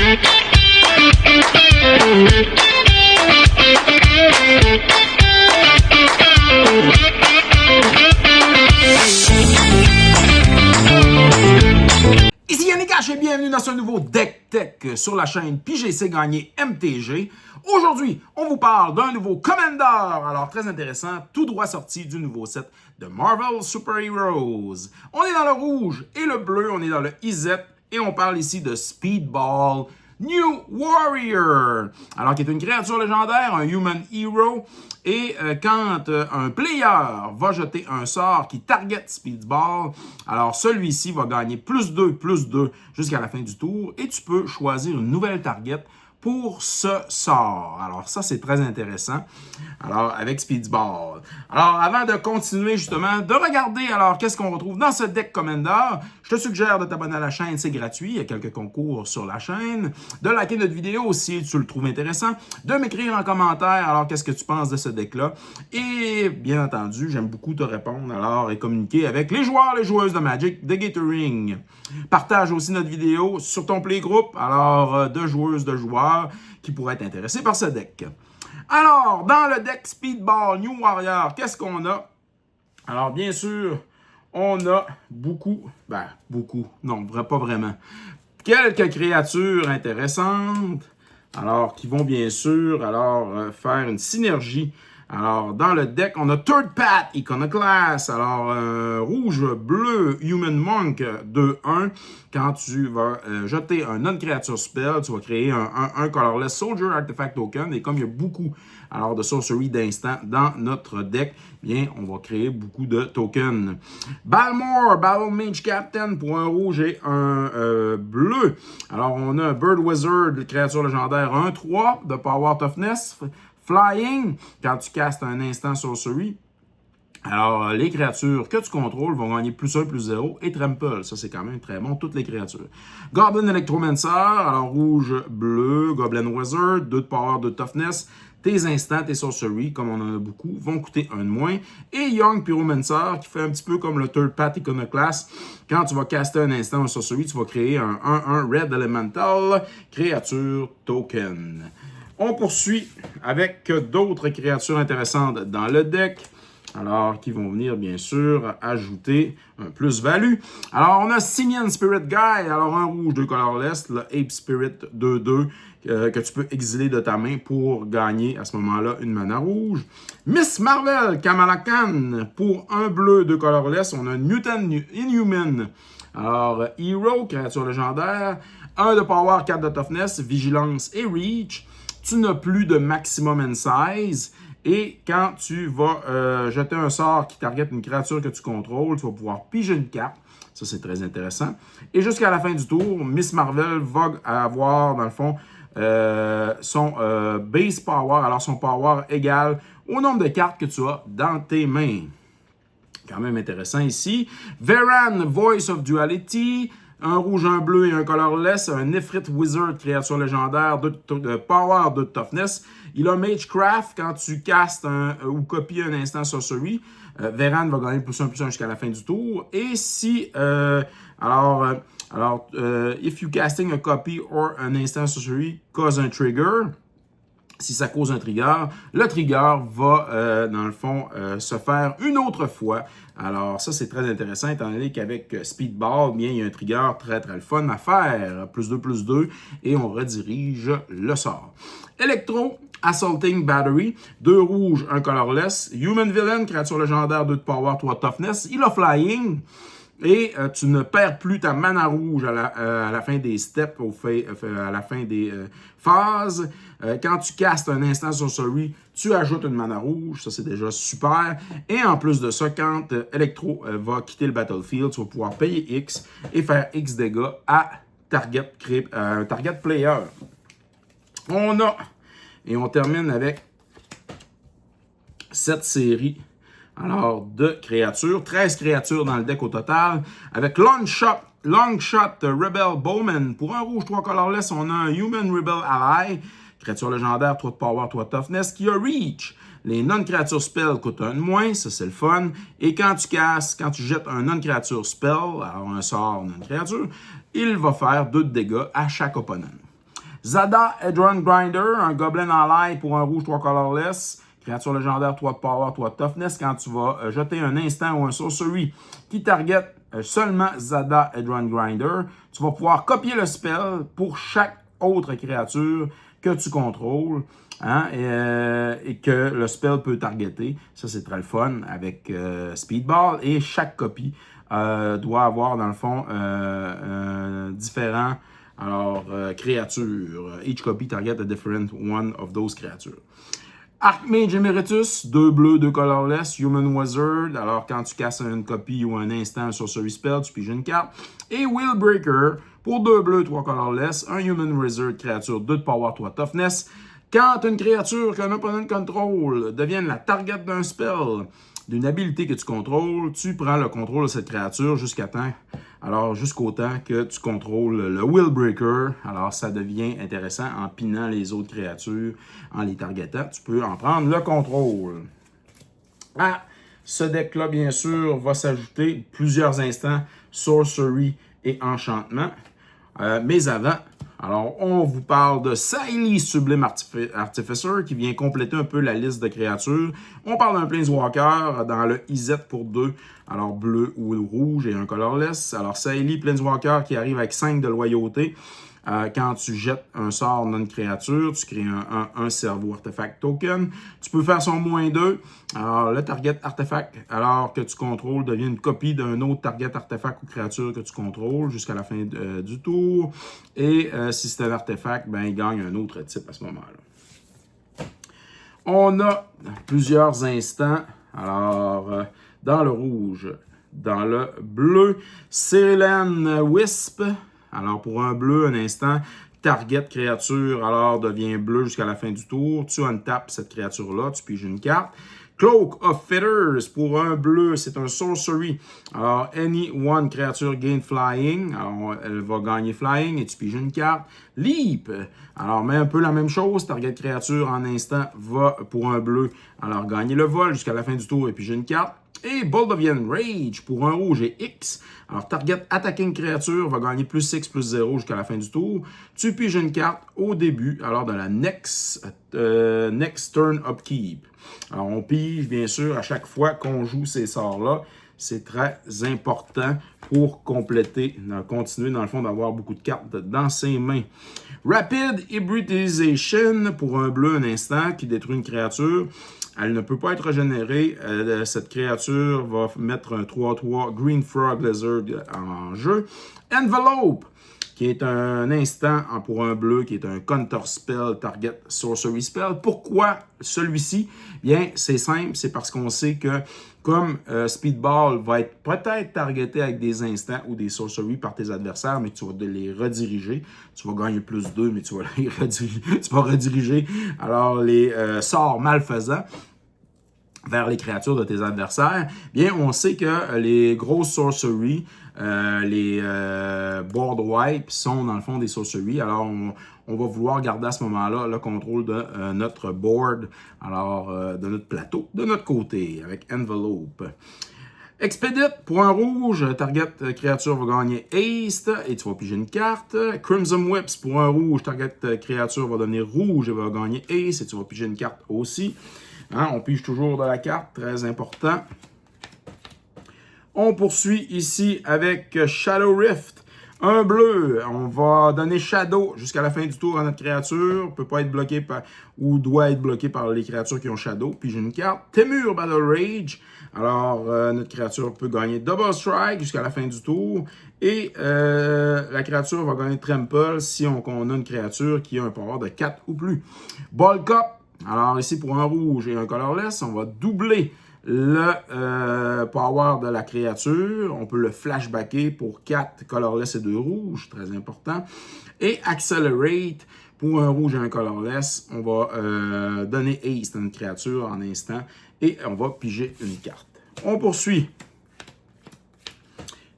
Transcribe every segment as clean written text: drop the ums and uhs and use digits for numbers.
Ici Yannick H et bienvenue dans ce nouveau Deck Tech sur la chaîne PGC Gagné MTG. Aujourd'hui, on vous parle d'un nouveau Commander, alors très intéressant, tout droit sorti du nouveau set de Marvel Super Heroes. On est dans le rouge et le bleu, on est dans le IZ et on parle ici de Speedball New Warrior, alors qui est une créature légendaire, un Human Hero, et quand un player va jeter un sort qui target Speedball, alors celui-ci va gagner +2/+2 jusqu'à la fin du tour, et tu peux choisir une nouvelle target pour ce sort. Alors ça, c'est très intéressant. Alors, avec Speedball. Alors, avant de continuer justement, de regarder alors qu'est-ce qu'on retrouve dans ce deck Commander, je te suggère de t'abonner à la chaîne, c'est gratuit. Il y a quelques concours sur la chaîne. De liker notre vidéo si tu le trouves intéressant. De m'écrire en commentaire alors qu'est-ce que tu penses de ce deck-là. Et bien entendu, j'aime beaucoup te répondre alors et communiquer avec les joueurs, les joueuses de Magic de Gathering. Partage aussi notre vidéo sur ton playgroup, alors de joueuses, de joueurs qui pourraient être intéressés par ce deck. Alors, dans le deck Speedball New Warrior, qu'est-ce qu'on a? Alors, bien sûr, on a non, pas vraiment. Quelques créatures intéressantes, alors qui vont bien sûr faire une synergie. Alors, dans le deck, on a Third Path Iconoclast. Alors, rouge-bleu Human Monk 2/1. Quand tu vas jeter un non-créature spell, tu vas créer un colorless Soldier Artifact Token. Et comme il y a beaucoup de sorcery d'instant dans notre deck, bien, on va créer beaucoup de tokens. Balmore, Battle Mage Captain pour un rouge et un bleu. Alors, on a un Bird Wizard, créature légendaire 1/3 de Power Toughness. Flying, quand tu castes un instant sorcery, alors les créatures que tu contrôles vont gagner +1/+0 et Trample. Ça, c'est quand même très bon, toutes les créatures. Goblin Electromancer, alors rouge-bleu, Goblin Wizard, 2 de Power, 2 de Toughness. Tes instants, tes sorceries, comme on en a beaucoup, vont coûter 1 de moins. Et Young Pyromancer, qui fait un petit peu comme le Third Path Iconoclast. Quand tu vas caster un instant en sorcery, tu vas créer un 1/1 Red Elemental, créature token. On poursuit avec d'autres créatures intéressantes dans le deck, alors qui vont venir bien sûr ajouter un plus-value. Alors on a Simian Spirit Guy, alors un rouge, 2 colorless, le Ape Spirit 2/2 que tu peux exiler de ta main pour gagner à ce moment-là une mana rouge. Miss Marvel Kamala Khan pour un bleu, 2 colorless, on a un Mutant Inhuman. Alors Hero, créature légendaire, 1 de Power, 4 de Toughness, Vigilance et Reach. Tu n'as plus de maximum in size. Et quand tu vas jeter un sort qui target une créature que tu contrôles, tu vas pouvoir piger une carte. Ça, c'est très intéressant. Et jusqu'à la fin du tour, Miss Marvel va avoir, dans le fond, son base power. Alors, son power égal au nombre de cartes que tu as dans tes mains. Quand même intéressant ici. Veran, Voice of Duality. Un rouge, un bleu et un colorless, un Ifrit Wizard, créature légendaire, de Power, de Toughness. Il a Magecraft, quand tu castes ou copies un instant sorcery. Veran va gagner +1/+1 jusqu'à la fin du tour. Et si, if you casting a copy or an instant sorcery cause un trigger, si ça cause un trigger, le trigger va, dans le fond, se faire une autre fois. Alors, ça, c'est très intéressant, étant donné qu'avec Speedball, bien, il y a un trigger très, très fun à faire. +2/+2, et on redirige le sort. Electro, Assaulting Battery, 2 rouges, 1 colorless. Human Villain, créature légendaire, 2 de Power, 3 de Toughness. Il a Flying. Et tu ne perds plus ta mana rouge à la fin des steps, à la fin des phases. Quand tu castes un instant sorcery, tu ajoutes une mana rouge. Ça, c'est déjà super. Et en plus de ça, quand Electro va quitter le battlefield, tu vas pouvoir payer X et faire X dégâts à target player. On termine avec cette série de créatures. 13 créatures dans le deck au total. Avec Longshot Rebel Bowman. Pour un rouge, 3 colorless, on a un Human Rebel Ally. Créature légendaire, 3 de Power, 3 de Toughness, qui a Reach. Les non-créatures spells coûtent 1 de moins, ça c'est le fun. Et quand tu jettes un non-créature spell, alors un sort non-créature, il va faire 2 de dégâts à chaque opponent. Zada Hedron Grinder, un Goblin Ally pour un rouge 3 colorless. Créature légendaire, 3 de power, 3 de toughness. Quand tu vas jeter un instant ou un sorcery qui target seulement Zada Hedron Grinder, tu vas pouvoir copier le spell pour chaque autre créature que tu contrôles. Hein, et que le spell peut targeter. Ça, c'est très le fun avec Speedball. Et chaque copie doit avoir, dans le fond, différents créatures. Each copy target a different one of those creatures. Archmage Emeritus, 2 bleus, 2 colorless, Human Wizard. Alors, quand tu casses une copie ou un instant, un sorcery spell, tu piges une carte. Et Willbreaker, pour 2 bleus, 3 colorless, un Human Wizard, créature, 2 de power, 3 toughness. Quand une créature qu'un opponent contrôle devienne la target d'un spell, d'une habilité que tu contrôles, tu prends le contrôle de cette créature jusqu'au temps que tu contrôles le Willbreaker. Alors, ça devient intéressant en pinant les autres créatures, en les targetant. Tu peux en prendre le contrôle. À ce deck-là, bien sûr, va s'ajouter plusieurs instants Sorcery et Enchantement. Mais avant, alors, on vous parle de Saïli Sublime Artificer qui vient compléter un peu la liste de créatures. On parle d'un Planeswalker dans le IZ pour 2, alors bleu ou rouge et un colorless. Alors, Saïli Planeswalker qui arrive avec 5 de loyauté. Quand tu jettes un sort non-créature, tu crées un cerveau artefact token. Tu peux faire son -2. Alors, le target artefact, alors que tu contrôles, devient une copie d'un autre target artefact ou créature que tu contrôles jusqu'à la fin du tour. Et si c'est un artefact, ben, il gagne un autre type à ce moment-là. On a plusieurs instants. Alors, dans le rouge, dans le bleu, Cerulean Wisp. Alors, pour un bleu, un instant, target créature, alors devient bleu jusqu'à la fin du tour. Tu untapes cette créature-là, tu piges une carte. Cloak of Feathers, pour un bleu, c'est un sorcery. Alors, any one créature gain flying. Alors, elle va gagner flying et tu piges une carte. Leap, alors, mais un peu la même chose. Target créature en instant va, pour un bleu, alors gagner le vol jusqu'à la fin du tour et piger une carte. Et Boldovian Rage pour un rouge et X. Alors, target attacking créature va gagner +6, +0 jusqu'à la fin du tour. Tu piges une carte au début, alors de la next turn upkeep. Alors, on pige, bien sûr, à chaque fois qu'on joue ces sorts-là. C'est très important pour continuer, dans le fond, d'avoir beaucoup de cartes dans ses mains. Rapid Hybridization pour un bleu un instant qui détruit une créature. Elle ne peut pas être régénérée. Cette créature va mettre un 3/3 Green Frog Lizard en jeu. Envelope, qui est un instant pour un bleu, qui est un Counter Spell, Target Sorcery Spell. Pourquoi celui-ci? Bien, c'est simple, c'est parce qu'on sait que comme Speedball va être peut-être targeté avec des instants ou des sorceries par tes adversaires, mais tu vas les rediriger. Tu vas gagner +2, mais tu vas rediriger alors les sorts malfaisants vers les créatures de tes adversaires. Bien, on sait que les grosses sorceries, les board wipes sont dans le fond des sorceries. Alors, on va vouloir garder à ce moment-là le contrôle de notre board, alors de notre plateau, de notre côté, avec Envelope. Expedite, pour un rouge, target créature va gagner Haste et tu vas piger une carte. Crimson Whips, pour un rouge, target créature va devenir rouge et va gagner Ace et tu vas piger une carte aussi. Hein, on pige toujours de la carte, très important. On poursuit ici avec Shadow Rift. Un bleu, on va donner Shadow jusqu'à la fin du tour à notre créature. Peut pas être bloqué par, ou doit être bloqué par les créatures qui ont Shadow. Puis j'ai une carte. Temur Battle Rage. Alors, notre créature peut gagner Double Strike jusqu'à la fin du tour. Et la créature va gagner Trample si on a une créature qui a un pouvoir de 4 ou plus. Bulk Up. Alors ici, pour un rouge et un colorless, on va doubler le power de la créature. On peut le flashbacker pour 4 colorless et 2 rouges, très important. Et Accelerate, pour un rouge et un colorless, on va donner Haste à une créature en instant et on va piger une carte. On poursuit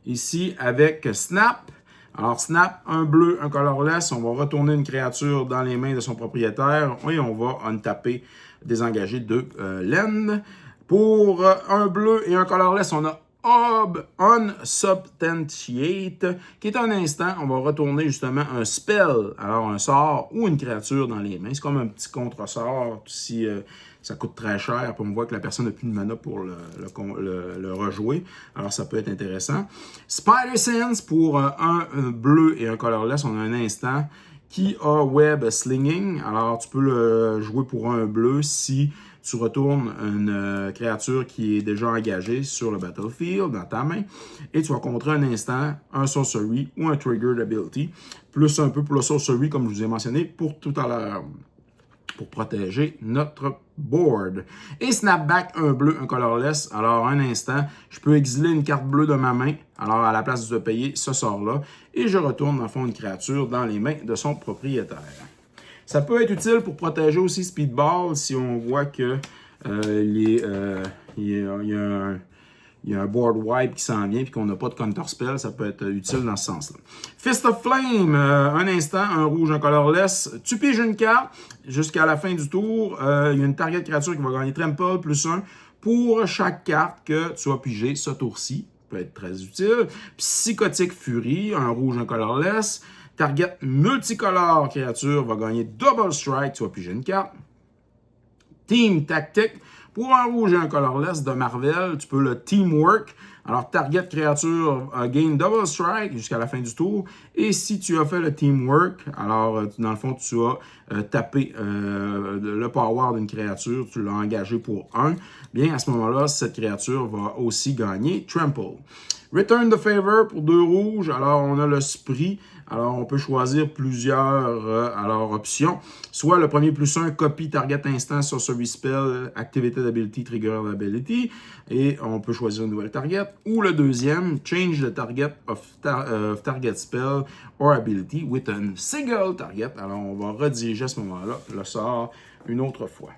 ici avec Snap. Alors, Snap, un bleu, un colorless, on va retourner une créature dans les mains de son propriétaire et on va untaper, désengager 2 laines. Pour un bleu et un colorless, on a Unsubstantiate, qui est un instant, on va retourner justement un spell, alors un sort ou une créature dans les mains. C'est comme un petit contre-sort si ça coûte très cher, puis on voit que la personne n'a plus de mana pour le rejouer. Alors ça peut être intéressant. Spider Sense, pour un bleu et un colorless, on a un instant qui a Web Slinging. Alors tu peux le jouer pour un bleu si tu retournes une créature qui est déjà engagée sur le battlefield dans ta main et tu vas contrer un instant, un sorcery ou un triggered ability, plus un peu pour le sorcery comme je vous ai mentionné pour tout à l'heure, pour protéger notre board. Et snapback, un bleu, un colorless. Alors un instant, je peux exiler une carte bleue de ma main, alors à la place de payer ce sort-là, et je retourne en fond une créature dans les mains de son propriétaire. Ça peut être utile pour protéger aussi Speedball si on voit que il y a un board wipe qui s'en vient et qu'on n'a pas de counter spell. Ça peut être utile dans ce sens-là. Fist of Flame, un instant, un rouge, un colorless. Tu piges une carte jusqu'à la fin du tour. Il y a une target créature qui va gagner Trample plus 1 pour chaque carte que tu as pigée ce tour-ci. Ça peut être très utile. Psychotic Fury, un rouge, un colorless. Target multicolore créature va gagner Double Strike, tu vas piger une carte. Team Tactique, pour un rouge et un colorless de Marvel, tu peux le Teamwork. Alors, target créature gain Double Strike jusqu'à la fin du tour. Et si tu as fait le Teamwork, alors dans le fond, tu as tapé le power d'une créature, tu l'as engagé pour 1. Bien, à ce moment-là, cette créature va aussi gagner Trample. Return the Favor pour 2 rouges. Alors, on a le Spree. Alors, on peut choisir plusieurs options. Soit le premier plus 1, copy target instant, sorcery spell, activated ability, trigger ability. Et on peut choisir une nouvelle target. Ou le deuxième, change the target of target spell or ability with a single target. Alors, on va rediriger à ce moment-là le sort une autre fois.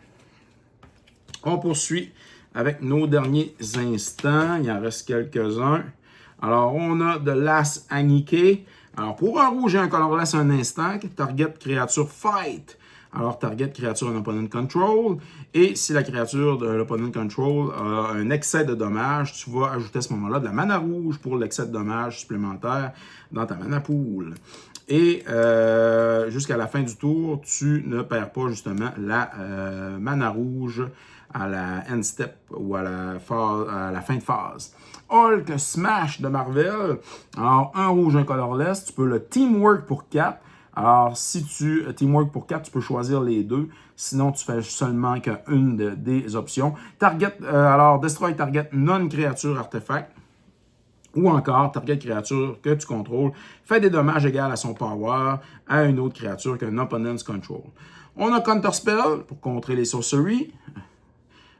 On poursuit avec nos derniers instants. Il en reste quelques-uns. Alors, on a The Last Anike. Alors, pour un rouge et un colorless, un instant, target créature fight. Alors, target créature en opponent control. Et si la créature de l'opponent control a un excès de dommages, tu vas ajouter à ce moment-là de la mana rouge pour l'excès de dommages supplémentaire dans ta mana pool. Et jusqu'à la fin du tour, tu ne perds pas justement la mana rouge à la end step ou à la fin de phase. Hulk Smash de Marvel. Alors, un rouge, un colorless. Tu peux le Teamwork pour 4. Alors, si tu Teamwork pour 4, tu peux choisir les deux. Sinon, tu fais seulement qu'une des options. Target, Destroy Target non-créature artefact. Ou encore, target créature que tu contrôles fait des dommages égaux à son power à une autre créature qu'un opponent's control. On a Counter Spell pour contrer les sorceries.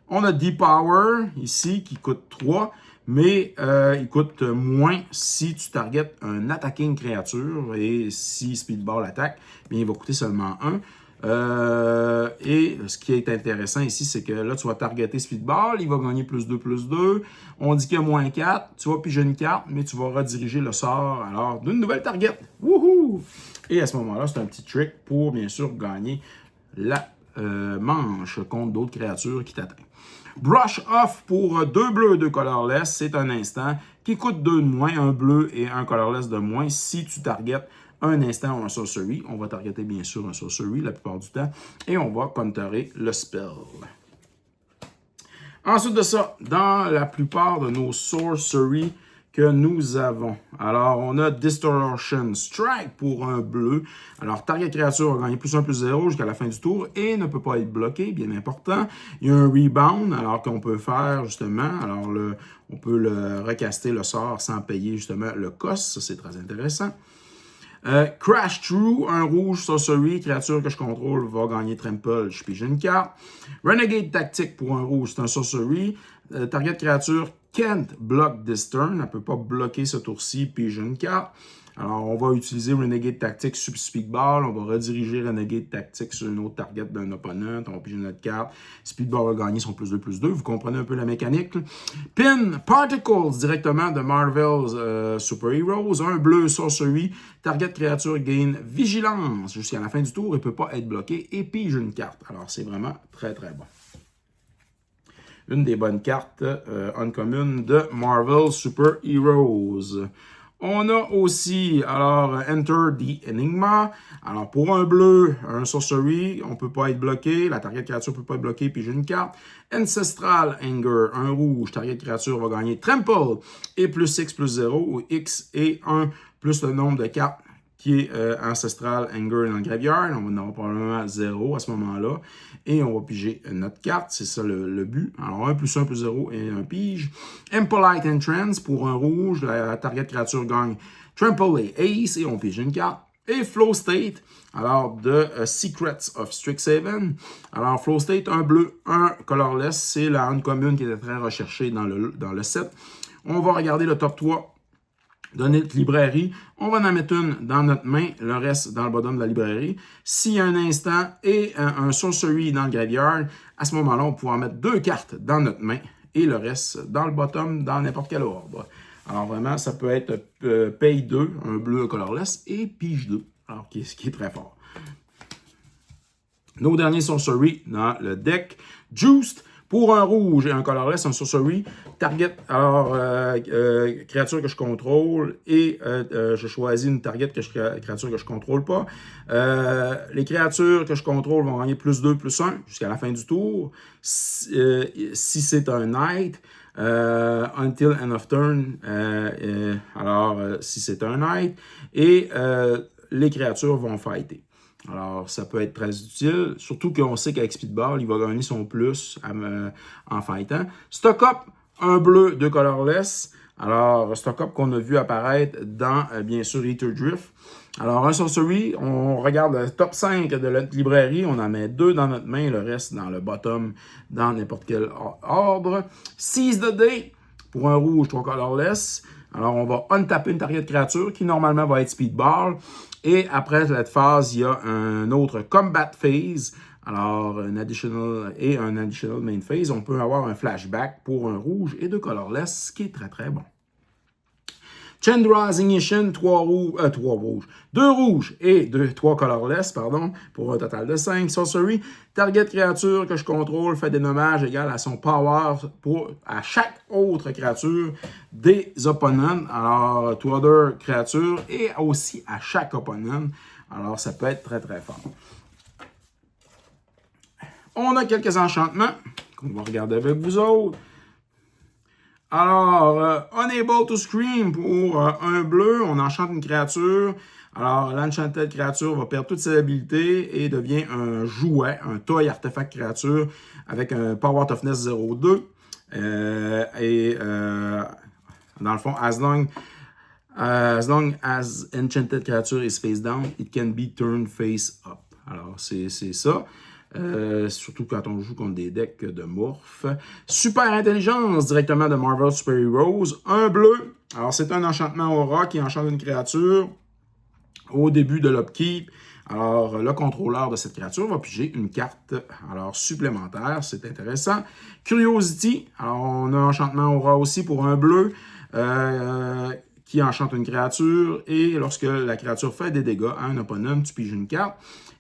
On a Depower ici qui coûte 3, mais il coûte moins si tu targetes un attacking créature et si Speedball attaque, bien il va coûter seulement 1. Et ce qui est intéressant ici, c'est que là, tu vas targeter Speedball, il va gagner plus 2, plus 2. On dit qu'il y a moins 4, tu vas piger une carte, mais tu vas rediriger le sort alors d'une nouvelle target. Wouhou! Et à ce moment-là, c'est un petit trick pour, bien sûr, gagner la manche contre d'autres créatures qui t'attaquent. Brush Off pour 2 bleus et 2 colorless, c'est un instant qui coûte 2 de moins, un bleu et un colorless de moins si tu targetes un instant ou un sorcery. On va targeter bien sûr un sorcery la plupart du temps et on va counterer le spell. Ensuite de ça, dans la plupart de nos sorceries que nous avons. Alors, on a Distortion Strike pour un bleu. Alors, target créature va gagner plus 1, plus 0 jusqu'à la fin du tour et ne peut pas être bloqué, bien important. Il y a un Rebound, alors qu'on peut faire justement, alors on peut le recaster le sort sans payer justement le cost, ça c'est très intéressant. Crash Through, un rouge sorcery, créature que je contrôle va gagner Trample, je pige une carte. Renegade Tactique pour un rouge, c'est un sorcery. Target créature can't block this turn, elle ne peut pas bloquer ce tour-ci, pige une carte. Alors, on va utiliser Renegade Tactique sur Speedball, on va rediriger Renegade Tactique sur une autre target d'un opponent, on va piger notre carte. Speedball va gagner son plus 2, plus 2, vous comprenez un peu la mécanique. Pin Particles directement de Marvel's Super Heroes, un bleu sorcery, target créature gain vigilance jusqu'à la fin du tour, il ne peut pas être bloqué et pige une carte. Alors, c'est vraiment très très bon. une des bonnes cartes uncommon de Marvel Super Heroes. On a aussi, alors, Enter the Enigma. Alors, pour un bleu, un sorcery, on ne peut pas être bloqué. La target créature ne peut pas être bloquée, puis j'ai une carte. Ancestral Anger, un rouge. Target créature va gagner Trample et plus X plus 0, ou X et 1 plus le nombre de cartes qui est Ancestral Anger dans le graveyard. On va en avoir probablement 0 à ce moment-là. Et on va piger notre carte. C'est ça le but. Alors, 1 plus 1 plus 0 et un pige. Impolite Entrance pour un rouge. La target créature gagne Trample et Ace. Et on pige une carte. Et Flow State, alors de Secrets of Strixhaven. Alors, Flow State, un bleu, un colorless. C'est la uncommon qui était très recherchée dans le set. On va regarder le top 3 de notre librairie. On va en mettre une dans notre main, le reste dans le bottom de la librairie. S'il y a un instant et un sorcery dans le graveyard, à ce moment-là, on pourra mettre 2 cartes dans notre main et le reste dans le bottom, dans n'importe quel ordre. Alors vraiment, ça peut être paye 2, un bleu colorless, et pige 2, alors ce qui est très fort. Nos derniers sorcery dans le deck. Juiced. Pour un rouge et un colorless, un sorcery, target, alors, créature que je contrôle et je choisis une target créature que je contrôle pas. Les créatures que je contrôle vont gagner plus 2, plus 1 jusqu'à la fin du tour. Si c'est un knight, until end of turn, si c'est un knight, et les créatures vont fighter. Alors, ça peut être très utile, surtout qu'on sait qu'avec Speedball, il va gagner son plus en fightant. Stock Up, un bleu, 2 colorless. Alors, Stock Up qu'on a vu apparaître dans, bien sûr, Ether Drift. Alors, un sorcery, on regarde le top 5 de notre librairie, on en met 2 dans notre main, le reste dans le bottom, dans n'importe quel ordre. Seize the Day, pour un rouge, 3 colorless. Alors, on va untapper une target créature qui, normalement, va être Speedball. Et après cette phase, il y a un autre Combat Phase. Alors, un additional main phase. On peut avoir un flashback pour un rouge et 2 colorless, ce qui est très, très bon. Chandra's Ignition, 2 rouges et 3 colorless, pardon, pour un total de 5. Sorcery, target créature que je contrôle fait des dommages égales à son power à chaque autre créature des opponents. Alors, to other créatures et aussi à chaque opponent. Alors, ça peut être très, très fort. On a quelques enchantements qu'on va regarder avec vous autres. Alors, Unable to Scream pour un bleu, on enchante une créature. Alors, l'enchanted créature va perdre toutes ses habilités et devient un jouet, un toy artefact créature avec un Power Toughness 0.2. Dans le fond, as long as enchanted creature is face down, it can be turned face up. Alors, c'est ça. Surtout quand on joue contre des decks de morph. Super intelligence directement de Marvel Super Heroes. Un bleu. Alors, c'est un enchantement aura qui enchante une créature au début de l'upkeep. Alors, le contrôleur de cette créature va piger une carte supplémentaire. C'est intéressant. Curiosity. Alors, on a un enchantement aura aussi pour un bleu qui enchante une créature. Et lorsque la créature fait des dégâts à un opponent, tu piges une carte.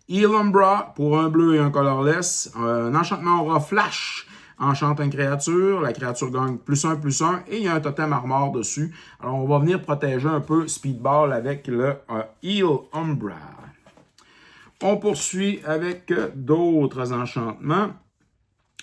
Elumbra, pour un bleu et un colorless. Un enchantement aura flash, enchante une créature. La créature gagne plus 1, et il y a un totem armor dessus. Alors, on va venir protéger un peu Speedball avec le Elumbra. On poursuit avec d'autres enchantements.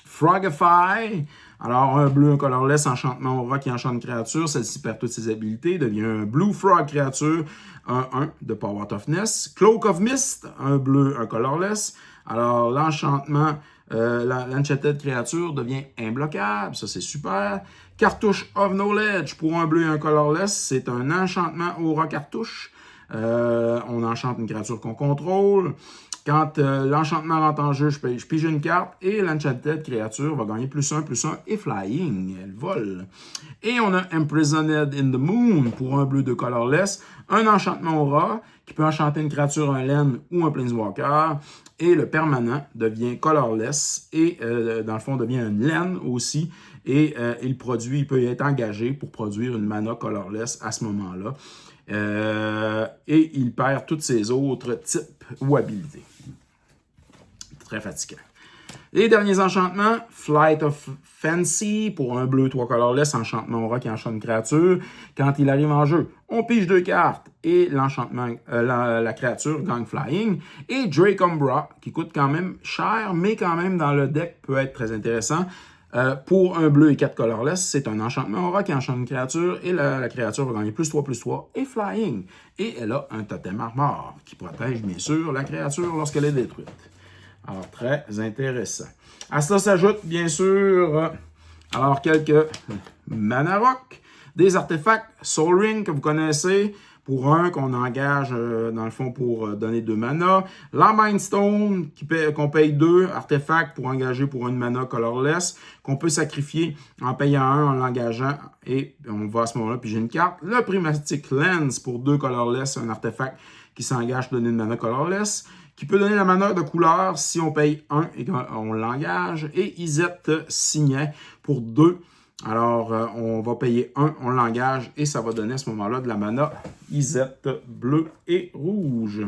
Frogify. Alors, un bleu, un colorless, enchantement aura qui enchante une créature. Celle-ci perd toutes ses habilités. Devient un blue frog créature, 1 de Power Toughness. Cloak of Mist, un bleu, un colorless. Alors, l'enchantement, l'enchanted créature devient imbloquable. Ça, c'est super. Cartouche of Knowledge, pour un bleu et un colorless. C'est un enchantement aura cartouche. On enchante une créature qu'on contrôle. Quand l'enchantement rentre en jeu, je pige une carte et l'enchanted créature va gagner plus 1 et flying. Elle vole. Et on a Imprisoned in the Moon pour un bleu de colorless. Un enchantement aura qui peut enchanter une créature, un laine ou un planeswalker. Et le permanent devient colorless et dans le fond devient une laine aussi. Et il peut être engagé pour produire une mana colorless à ce moment-là. Et il perd tous ses autres types ou habilités. Très fatigant. Les derniers enchantements, Flight of Fancy, pour un bleu 3 colorless, enchantement aura qui enchante une créature. Quand il arrive en jeu, on pige 2 cartes et l'enchantement, la créature gagne Flying. Et Drake Umbra, qui coûte quand même cher, mais quand même dans le deck peut être très intéressant. Pour un bleu et 4 colorless, c'est un enchantement aura qui enchante une créature et la créature va gagner +3/+3 et Flying. Et elle a un totem armor qui protège bien sûr la créature lorsqu'elle est détruite. Alors, très intéressant. À cela s'ajoute, bien sûr, alors quelques Mana Rock, des artefacts Soul Ring que vous connaissez, pour un qu'on engage, dans le fond, pour donner 2 mana. La Mind Stone, qu'on paye 2 artefacts pour engager pour une mana colorless, qu'on peut sacrifier en payant 1 en l'engageant, et on va à ce moment-là piger une carte. Le Prismatic Lens, pour 2 colorless, un artefact qui s'engage pour donner une mana colorless, qui peut donner la mana de couleur si on paye 1 et qu'on l'engage. Et Izzet Signet pour 2. Alors, on va payer 1, on l'engage et ça va donner à ce moment-là de la mana Izzet bleu et rouge.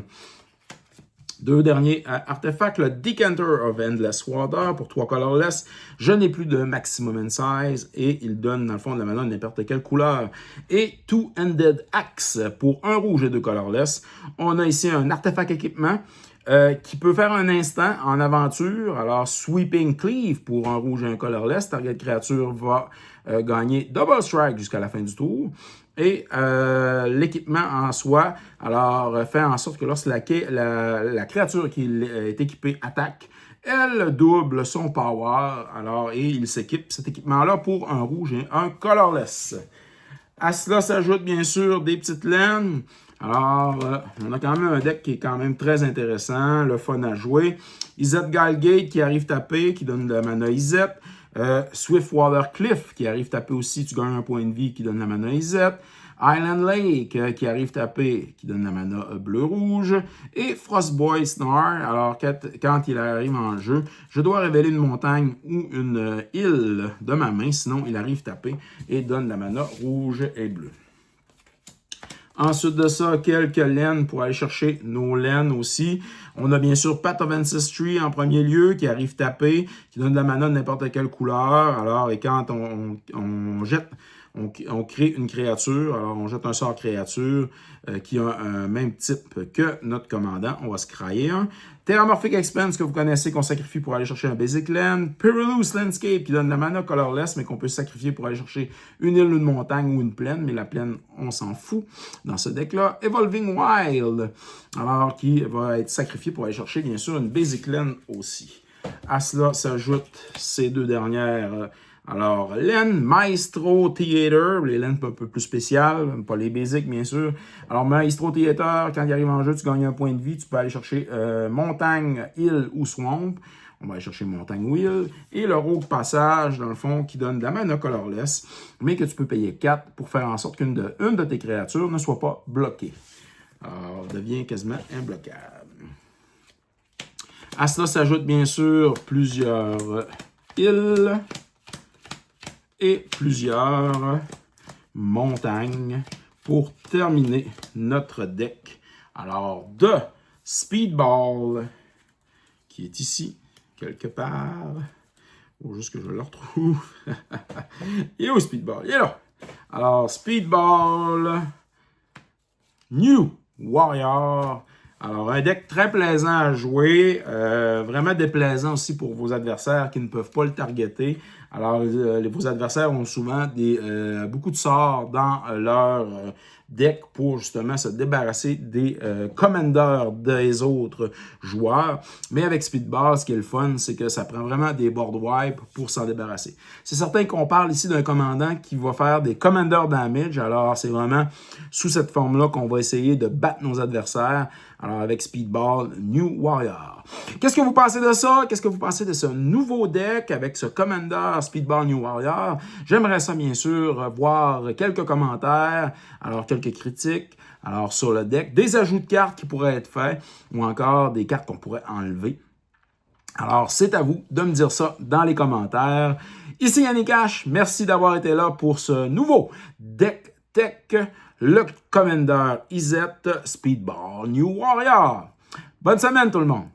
2 derniers artefacts, le Decanter of Endless Water pour 3 colorless. Je n'ai plus de maximum in size et il donne dans le fond de la mana de n'importe quelle couleur. Et Two-Handed Axe pour 1 rouge et 2 colorless. On a ici un artefact équipement qui peut faire un instant en aventure. Alors, Sweeping Cleave pour un rouge et un colorless. Target créature va gagner Double Strike jusqu'à la fin du tour. Et l'équipement en soi, alors, fait en sorte que lorsque la créature qui est équipée attaque, elle double son power. Alors, et il s'équipe cet équipement-là pour un rouge et un colorless. À cela s'ajoute bien sûr des petites laines. Alors, on a quand même un deck qui est quand même très intéressant, le fun à jouer. Izzet Guildegate qui arrive taper, qui donne de la mana Izzet. Swiftwater Cliff qui arrive taper aussi, tu gagnes un point de vie qui donne la mana Izzet. Island Lake qui arrive taper, qui donne la mana bleu-rouge. Et Frostboy Snarl, alors quand il arrive en jeu, je dois révéler une montagne ou une île de ma main, sinon il arrive taper et donne la mana rouge et bleue. Ensuite de ça, quelques laines pour aller chercher nos laines aussi. On a bien sûr Path of Ancestry en premier lieu qui arrive taper, qui donne de la mana de n'importe quelle couleur. Alors, et quand on jette, on crée une créature. Alors, on jette un sort créature qui a un même type que notre commandant. On va se créer un. Terramorphic Expanse que vous connaissez, qu'on sacrifie pour aller chercher un Basic Land. Perilous Landscape qui donne de la mana colorless, mais qu'on peut sacrifier pour aller chercher une île, une montagne ou une plaine. Mais la plaine, on s'en fout dans ce deck-là. Evolving Wild, alors qui va être sacrifié pour aller chercher, bien sûr, une Basic Land aussi. À cela s'ajoutent ces 2 dernières. Alors, laine, Maestro Theater, les laines un peu plus spéciales, pas les basiques bien sûr. Alors, Maestro Theater, quand il arrive en jeu, tu gagnes un point de vie, tu peux aller chercher montagne, île ou swamp. On va aller chercher montagne ou île. Et le Rogue Passage, dans le fond, qui donne de la mana colorless, mais que tu peux payer 4 pour faire en sorte qu'une de tes créatures ne soit pas bloquée. Alors, devient quasiment imbloquable. À cela s'ajoute bien sûr plusieurs îles et plusieurs montagnes pour terminer notre deck. Alors, de Speedball, qui est ici, quelque part. Il faut juste que je le retrouve. Il est où Speedball? Il est là. Alors, Speedball, New Warrior. Alors, un deck très plaisant à jouer, vraiment déplaisant aussi pour vos adversaires qui ne peuvent pas le targeter. Alors, vos adversaires ont souvent beaucoup de sorts dans leur deck pour justement se débarrasser des commanders des autres joueurs. Mais avec Speedball, ce qui est le fun, c'est que ça prend vraiment des board wipes pour s'en débarrasser. C'est certain qu'on parle ici d'un commandant qui va faire des commander damage. Alors, c'est vraiment sous cette forme-là qu'on va essayer de battre nos adversaires. Alors, avec Speedball New Warrior. Qu'est-ce que vous pensez de ça? Qu'est-ce que vous pensez de ce nouveau deck avec ce Commander Speedball New Warrior? J'aimerais ça, bien sûr, voir quelques commentaires, alors quelques critiques, alors sur le deck, des ajouts de cartes qui pourraient être faits ou encore des cartes qu'on pourrait enlever. Alors, c'est à vous de me dire ça dans les commentaires. Ici Yannick H, merci d'avoir été là pour ce nouveau deck tech, le Commander Izzet Speedball New Warrior. Bonne semaine tout le monde!